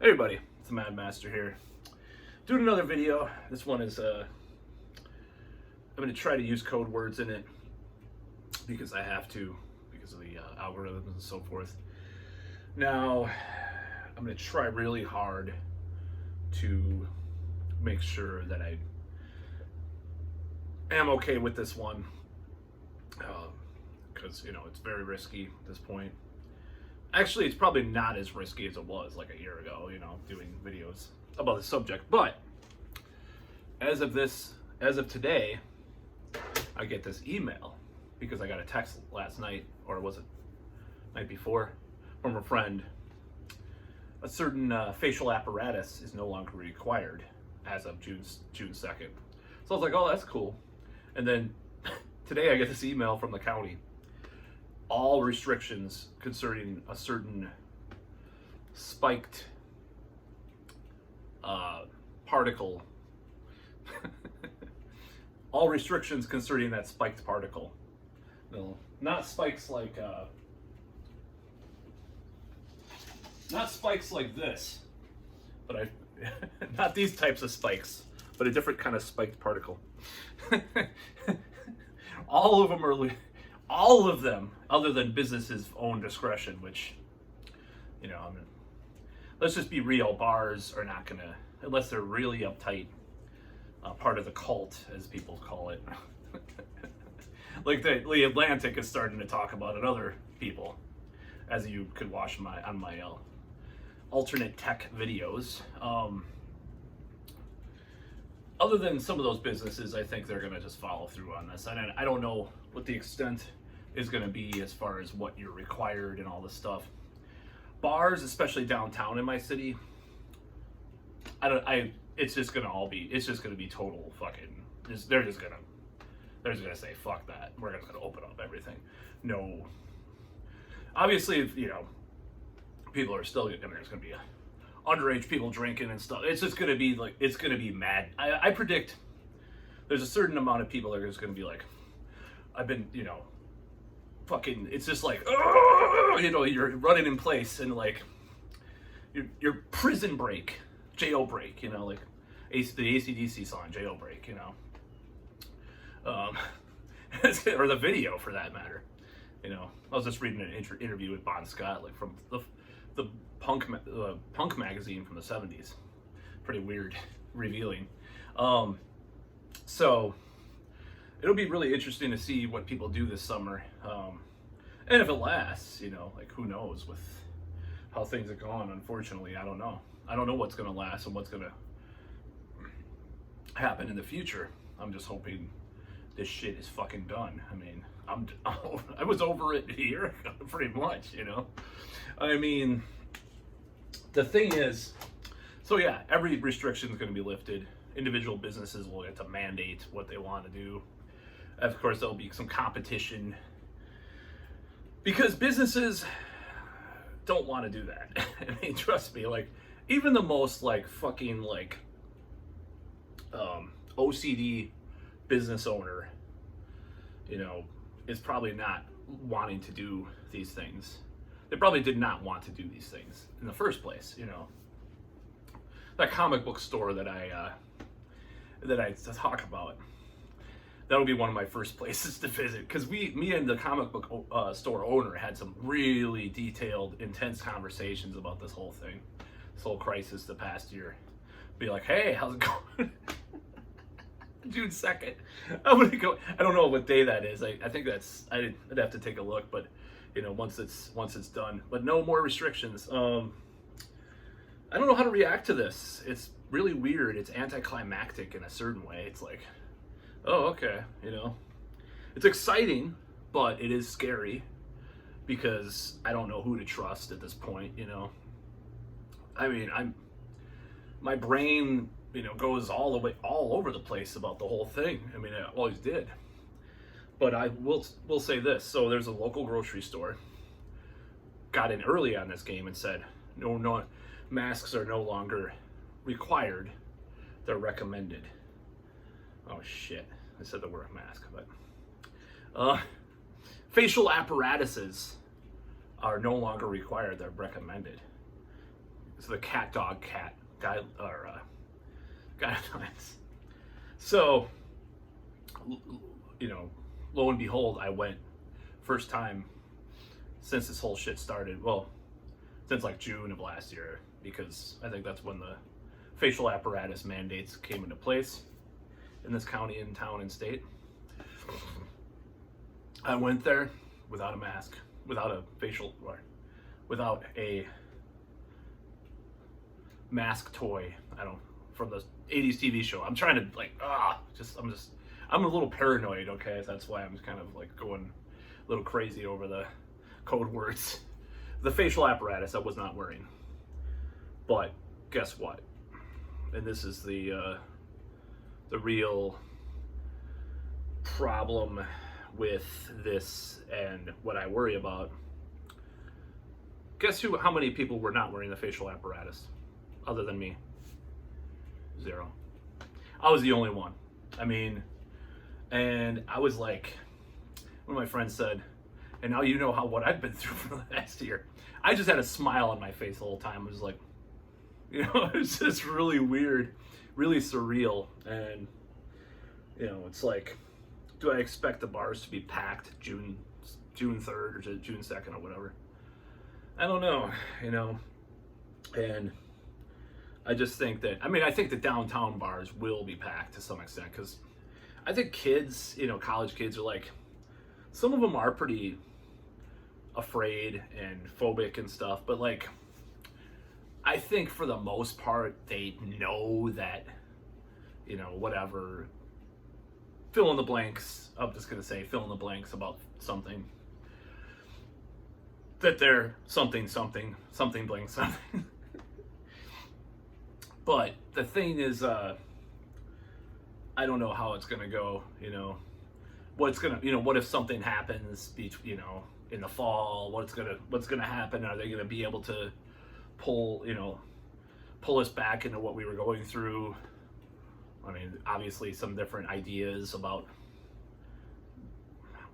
Hey everybody, it's the Mad Master here. Doing another video. This one is, I'm going to try to use code words in it because I have to, because of the algorithms and so forth. Now, I'm going to try really hard to make sure that I am okay with this one, because, it's very risky at this point. Actually, it's probably not as risky as it was like a year ago, doing videos about the subject. But as of today, I get this email because I got a text last night, or was it night before, from a friend. A certain facial apparatus is no longer required as of June 2nd. So I was like, oh, that's cool. And then today I get this email from the county. All restrictions concerning a certain spiked particle. All restrictions concerning that spiked particle. No, not spikes like not spikes like this, but not these types of spikes, but a different kind of spiked particle. All of them, other than businesses' own discretion, which, let's just be real, bars are not gonna, unless they're really uptight, part of the cult, as people call it. Like the Atlantic is starting to talk about it, other people, as you could watch on my alternate tech videos. Other than some of those businesses, I think they're gonna just follow through on this. I don't know what the extent is going to be as far as what you're required and all this stuff. Bars, especially downtown in my city, it's just going to be total fucking, they're just going to say, fuck that. We're just going to open up everything. No. Obviously, people are still, there's going to be underage people drinking and stuff. It's just going to be like, it's going to be mad. I predict there's a certain amount of people that are just going to be like, I've been, fucking, it's just like, you're running in place and like your prison break, jailbreak, like the AC/DC song, Jailbreak, or the video for that matter. I was just reading an interview with Bon Scott, like from the punk magazine from the 70s. Pretty weird, revealing. So it'll be really interesting to see what people do this summer. And if it lasts, like who knows with how things are going. Unfortunately, I don't know. I don't know what's going to last and what's going to happen in the future. I'm just hoping this shit is fucking done. I mean, I was over it a year ago, pretty much, I mean, the thing is, so yeah, every restriction is going to be lifted. Individual businesses will get to mandate what they want to do. Of course, there'll be some competition because businesses don't want to do that. I mean, trust me, like even the most like fucking like OCD business owner, is probably not wanting to do these things. They probably did not want to do these things in the first place. That comic book store that I talk about. That'll be one of my first places to visit because me and the comic book store owner had some really detailed, intense conversations about this whole thing, this whole crisis the past year. Be like, hey, how's it going? June 2nd. I'm gonna go. I don't know what day that is. I think that's. I'd have to take a look, but once it's done. But no more restrictions. I don't know how to react to this. It's really weird. It's anticlimactic in a certain way. It's like, oh, okay, it's exciting, but it is scary because I don't know who to trust at this point. I mean, my brain, goes all over the place about the whole thing. I mean, it always did. But I will say this. So there's a local grocery store got in early on this game and said, no, masks are no longer required. They're recommended. Oh shit, I said the word mask, but facial apparatuses are no longer required, they're recommended. the cat dog cat guy or guidelines. So, you know, lo and behold, I went first time since this whole shit started. Well, since like June of last year, because I think that's when the facial apparatus mandates came into place in this county and town and state. I went there without a mask, without a facial, or without a mask toy. I don't, from the 80s TV show. I'm trying to like, I'm a little paranoid, okay? That's why I'm kind of like going a little crazy over the code words. The facial apparatus I was not wearing. But guess what? And this is the real problem with this and what I worry about. Guess how many people were not wearing the facial apparatus other than me? 0. I was the only one. I mean, and I was like, one of my friends said, and now you know what I've been through for the last year. I just had a smile on my face the whole time. It was like, you know, it's just really weird, really surreal. And, you know, it's like, do I expect the bars to be packed June 3rd or June 2nd or whatever? I don't know, you know. And I just think that, I mean, I think the downtown bars will be packed to some extent, because I think kids, you know, college kids are like, some of them are pretty afraid and phobic and stuff, but like, I think for the most part, they know that, you know, whatever, fill in the blanks, I'm just going to say fill in the blanks about something, that they're something blank something. But the thing is, I don't know how it's going to go, you know, what if something happens, you know, in the fall, what's going to happen? Are they going to be able to pull us back into what we were going through? I mean, obviously some different ideas about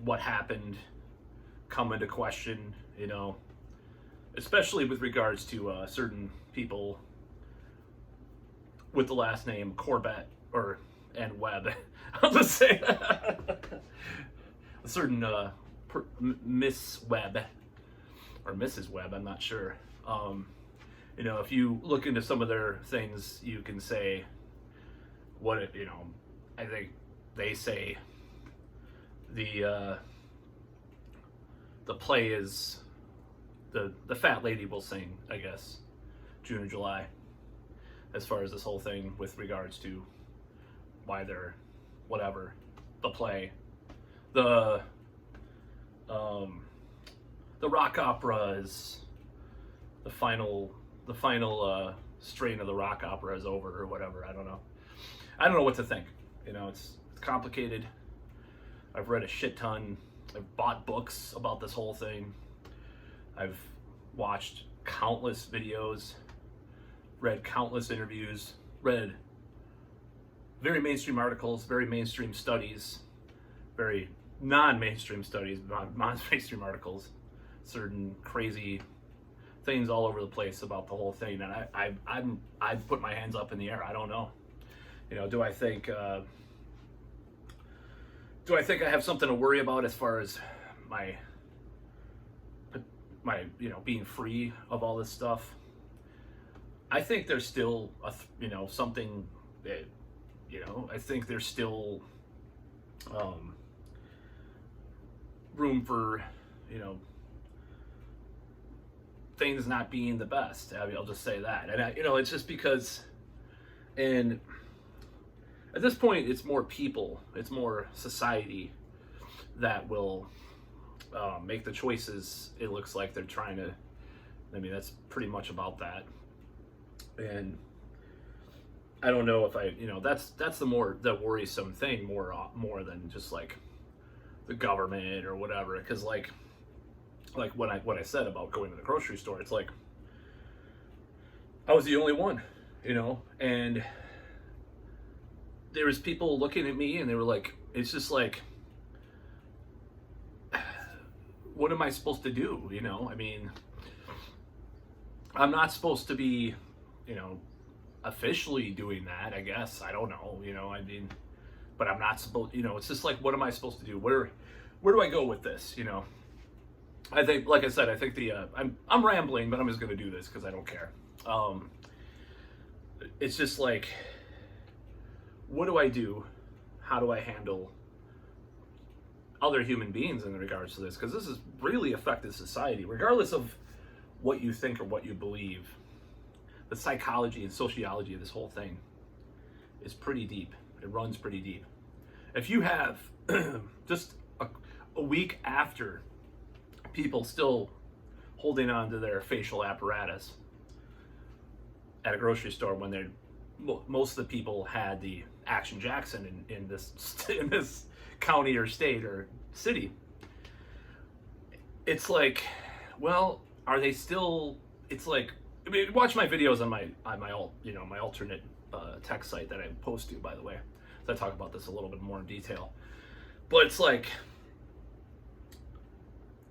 what happened come into question, you know, especially with regards to certain people with the last name Corbett and Webb. I'll just say a certain Miss Webb or Mrs. Webb, I'm not sure. You know, if you look into some of their things, you can say you know, I think they say the play is the fat lady will sing, I guess, June or July, as far as this whole thing with regards to why they're whatever, the play, the rock opera is the final strain of the rock opera is over or whatever. I don't know what to think. You know, it's complicated. I've read a shit ton. I've bought books about this whole thing. I've watched countless videos, read countless interviews, read very mainstream articles, very mainstream studies, very non-mainstream studies, non-mainstream articles, certain crazy things all over the place about the whole thing. And I've put my hands up in the air. I don't know. You know, do I think I have something to worry about as far as my you know, being free of all this stuff? I think there's still you know, something that, you know, I think there's still room for, you know, things not being the best. I mean, I'll just say that. And you know, it's just because, and at this point, it's more people, it's more society that will make the choices. It looks like they're trying to, I mean, that's pretty much about that. And I don't know if you know, that's the worrisome thing more than just like the government or whatever. Because like what I said about going to the grocery store, it's like I was the only one, you know, and there was people looking at me and they were like, it's just like, what am I supposed to do? You know, I mean, I'm not supposed to be, you know, officially doing that, I guess. I don't know, you know, I mean, but I'm not supposed, you know, it's just like, what am I supposed to do? Where do I go with this? You know, I think, like I said, I think I'm rambling, but I'm just going to do this because I don't care. It's just like, what do I do? How do I handle other human beings in regards to this? Because this has really affected society, regardless of what you think or what you believe. The psychology and sociology of this whole thing is pretty deep. It runs pretty deep. If you have just a week after people still holding on to their facial apparatus at a grocery store when they're most of the people had the Action Jackson in this county or state or city, it's like, well, are they still? It's like, I mean, watch my videos on my my alternate text site that I post to, by the way. So I talk about this a little bit more in detail. But it's like,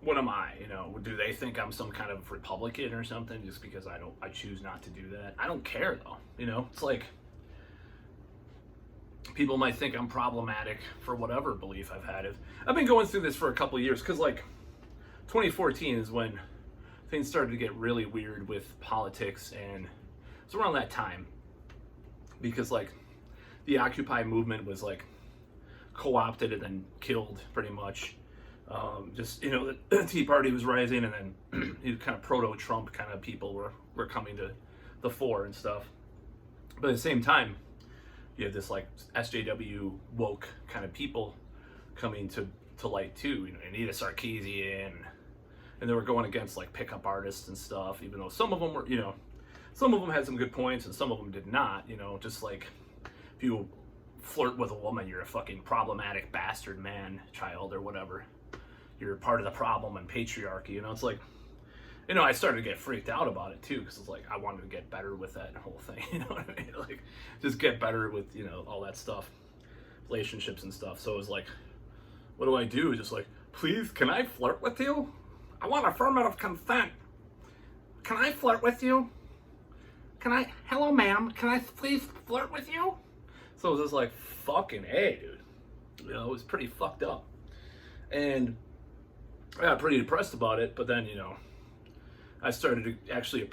what am I? You know, do they think I'm some kind of Republican or something just because I choose not to do that? I don't care though. You know, it's like people might think I'm problematic for whatever belief I've had. I've been going through this for a couple of years because like 2014 is when things started to get really weird with politics, and it's around that time because like the Occupy movement was like co-opted and then killed pretty much. Just, you know, the Tea Party was rising, and then kind of proto-Trump kind of people were coming to the fore and stuff. But at the same time, you have this like SJW woke kind of people coming to light too. You know, Anita Sarkeesian, and they were going against like pickup artists and stuff, even though some of them were, you know, some of them had some good points and some of them did not. You know, just like if you flirt with a woman, you're a fucking problematic bastard man child or whatever. You're part of the problem and patriarchy. You know, it's like, you know, I started to get freaked out about it too, because it's like I wanted to get better with that whole thing. You know what I mean? Like, just get better with, you know, all that stuff, relationships and stuff. So it was like, what do I do? Just like, please, can I flirt with you? I want affirmative consent. Can I flirt with you? Hello, ma'am, can I please flirt with you? So it was just like, fucking A, dude. You know, it was pretty fucked up. And I got pretty depressed about it, but then, you know, I started to actually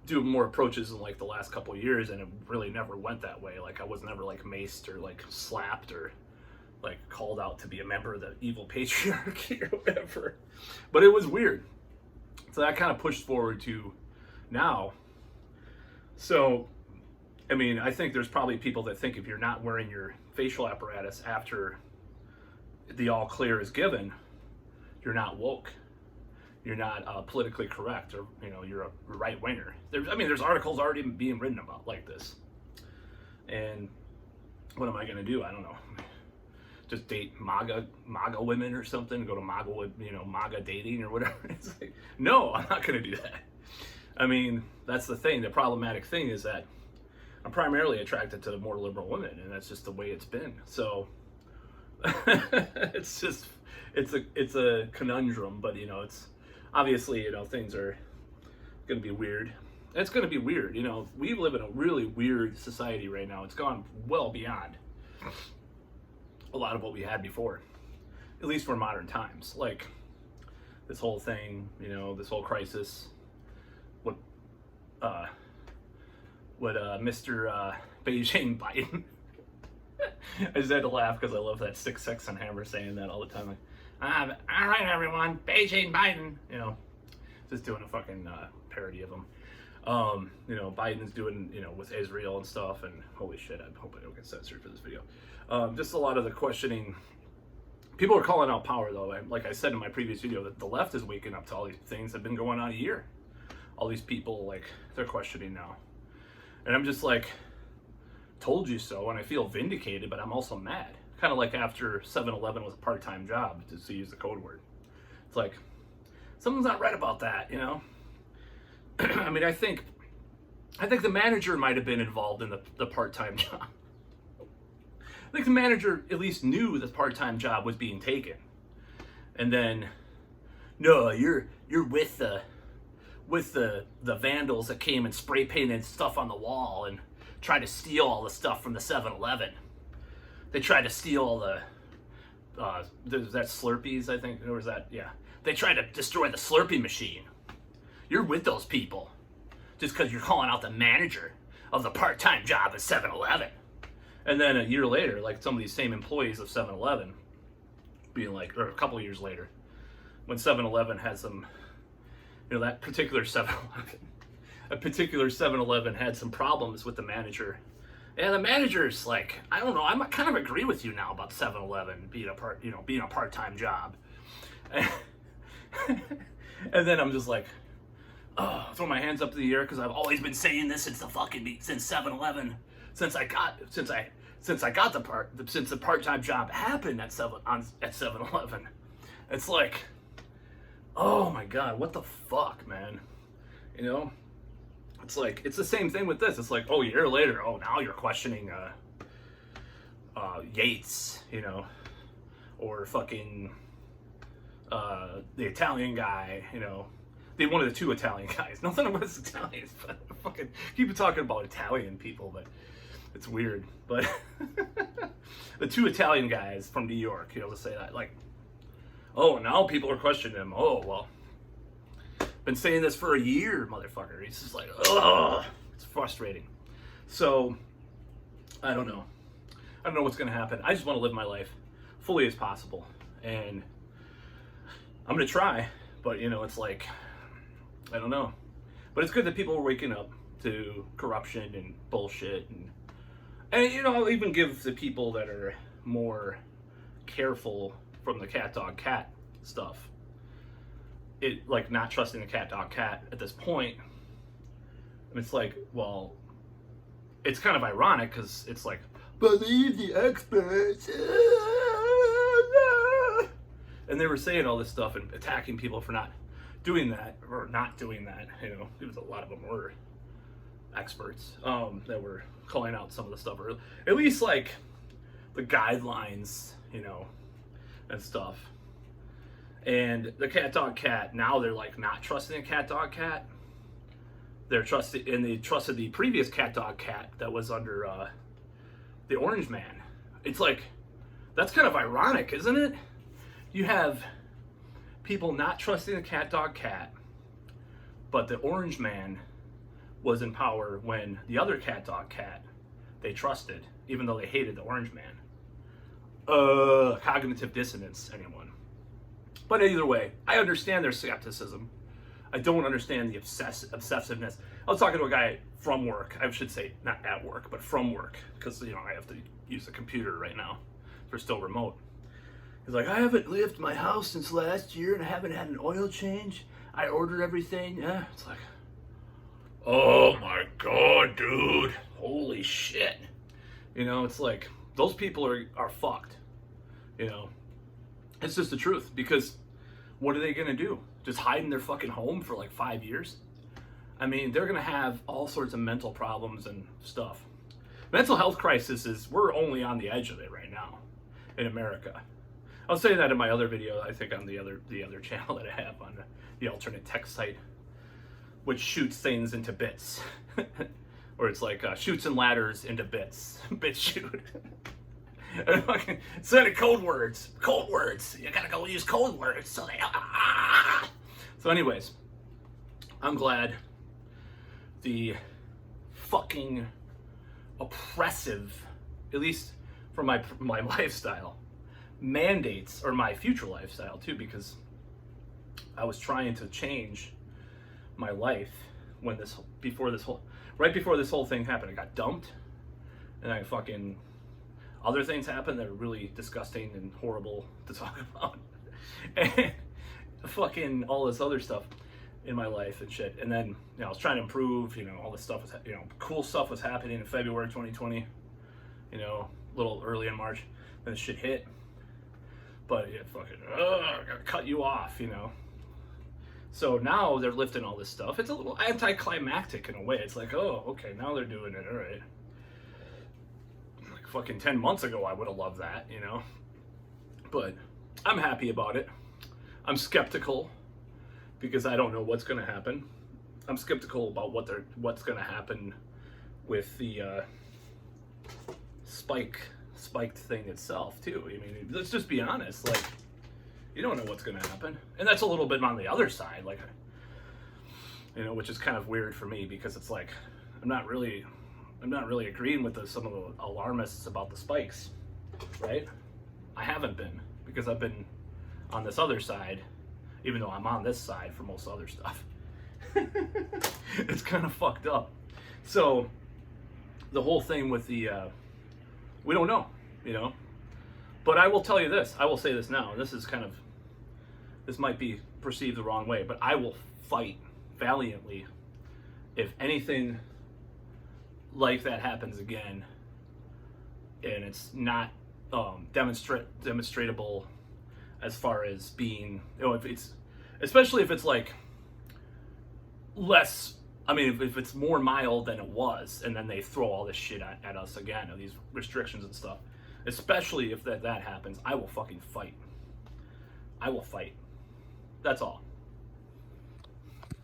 do more approaches in like the last couple of years, and it really never went that way. Like I was never like maced or like slapped or like called out to be a member of the evil patriarchy or whatever. But it was weird. So that kind of pushed forward to now. So, I mean, I think there's probably people that think if you're not wearing your facial apparatus after the all clear is given, you're not woke. You're not politically correct, or, you know, you're a right winger. There's articles already being written about like this. And what am I going to do? I don't know. Just date MAGA women or something? Go to MAGA dating or whatever? It's like, no, I'm not going to do that. I mean, that's the thing. The problematic thing is that I'm primarily attracted to more liberal women, and that's just the way it's been. So it's a conundrum, but, you know, it's obviously, you know, things are going to be weird. It's going to be weird. You know, we live in a really weird society right now. It's gone well beyond a lot of what we had before, at least for modern times. Like this whole thing, you know, this whole crisis, what Mr. Beijing Biden. I just had to laugh because I love that 6 and Hammer saying that all the time. Like, all right, everyone, Beijing Biden. You know, just doing a fucking parody of him. You know, Biden's doing, you know, with Israel and stuff. And holy shit, I hope I don't get censored for this video. Just a lot of the questioning. People are calling out power, though. Like I said in my previous video, that the left is waking up to all these things that have been going on a year. All these people, like, they're questioning now. And I'm just like, told you so, and I feel vindicated, but I'm also mad. Kind of like after 7-Eleven was a part-time job, to use the code word. It's like, something's not right about that, you know? I mean, I think the manager might have been involved in the part-time job. I think the manager at least knew the part-time job was being taken. And then, no, you're with with the vandals that came and spray painted stuff on the wall and tried to steal all the stuff from the 7-Eleven. They tried to steal all the that Slurpees, I think, or was that, yeah. They tried to destroy the Slurpee machine. You're with those people just because you're calling out the manager of the part-time job at 7-Eleven. And then a year later, like some of these same employees of 7-Eleven being like, or a couple years later, when 7-Eleven has some, that particular 7-Eleven, a particular 7-Eleven had some problems with the manager. And the manager's like, I don't know, I kind of agree with you now about 7-Eleven being a part-time job. And then I'm just like, oh, throw my hands up to the air because I've always been saying this since 7-Eleven, since the part-time job happened at 7-Eleven. It's like, oh my God, what the fuck, man? It's like, it's the same thing with this. It's like, oh, a year later, oh, now you're questioning Yates, or fucking the Italian guy, one of the two Italian guys. Nothing against Italians, but fucking keep talking about Italian people, but it's weird. But the two Italian guys from New York, to say that, like, oh, now people are questioning him. Oh, well, been saying this for a year, motherfucker. He's just like, ugh, it's frustrating. So, I don't know. I don't know what's gonna happen. I just want to live my life fully as possible, and I'm gonna try. But it's like, I don't know. But it's good that people are waking up to corruption and bullshit, and I'll even give the people that are more careful from the cat dog cat stuff, it like not trusting the cat dog cat at this point. And it's like, well, it's kind of ironic because it's like, believe the experts, and they were saying all this stuff and attacking people for not doing that or not doing that. It was a lot of them were experts that were calling out some of the stuff, or at least like the guidelines, and stuff. And the cat dog cat, now they're like not trusting the cat dog cat. They're trusted, and they trusted the previous cat dog cat that was under the Orange Man. It's like, that's kind of ironic, isn't it? You have people not trusting the cat dog cat, but the Orange Man was in power when the other cat dog cat they trusted, even though they hated the Orange Man. Cognitive dissonance, anyone. But either way, I understand their skepticism. I don't understand the obsessiveness. I was talking to a guy from work. I should say not at work, but from work, because I have to use the computer right now. We're still remote. He's like, I haven't left my house since last year, and I haven't had an oil change. I ordered everything. Yeah, it's like, oh my God, dude, holy shit. It's like, those people are fucked. It's just the truth, because what are they gonna do? Just hide in their fucking home for like 5 years? I mean, they're gonna have all sorts of mental problems and stuff. Mental health crisis we're only on the edge of it right now in America. I'll say that in my other video, I think on the other channel that I have on the alternate text site, which shoots things into bits. Or it's like shoots and ladders into bits. Bit shoot. Instead of code words. You gotta go use code words. So anyways, I'm glad the fucking oppressive, at least for my lifestyle, mandates, or my future lifestyle too, because I was trying to change my life when right before this whole thing happened. I got dumped, and other things happened that are really disgusting and horrible to talk about, and fucking all this other stuff in my life and shit. And then I was trying to improve. All this stuff was, cool stuff was happening in February 2020. A little early in March, then shit hit. But it fucking, I gotta cut you off, So now they're lifting all this stuff. It's a little anticlimactic in a way. It's like, oh, okay, now they're doing it, all right. Like fucking 10 months ago, I would have loved that, But I'm happy about it. I'm skeptical because I don't know what's gonna happen. I'm skeptical about what's going to happen with the spiked thing itself too. I mean, let's just be honest. Like, you don't know what's going to happen, and that's a little bit on the other side. Like, you know, which is kind of weird for me because it's like I'm not really agreeing with some of the alarmists about the spikes, right? I haven't been, because I've been on this other side, even though I'm on this side for most other stuff. It's kind of fucked up. So the whole thing with the we don't know, you know. But I will tell you this. I will say this now. And this might be perceived the wrong way, but I will fight valiantly if anything like that happens again, and it's not demonstratable as far as being, you know, if it's, especially if it's like less, I mean, if it's more mild than it was, and then they throw all this shit at us again, of these restrictions and stuff, especially if that happens, I will fucking fight. I will fight. That's all.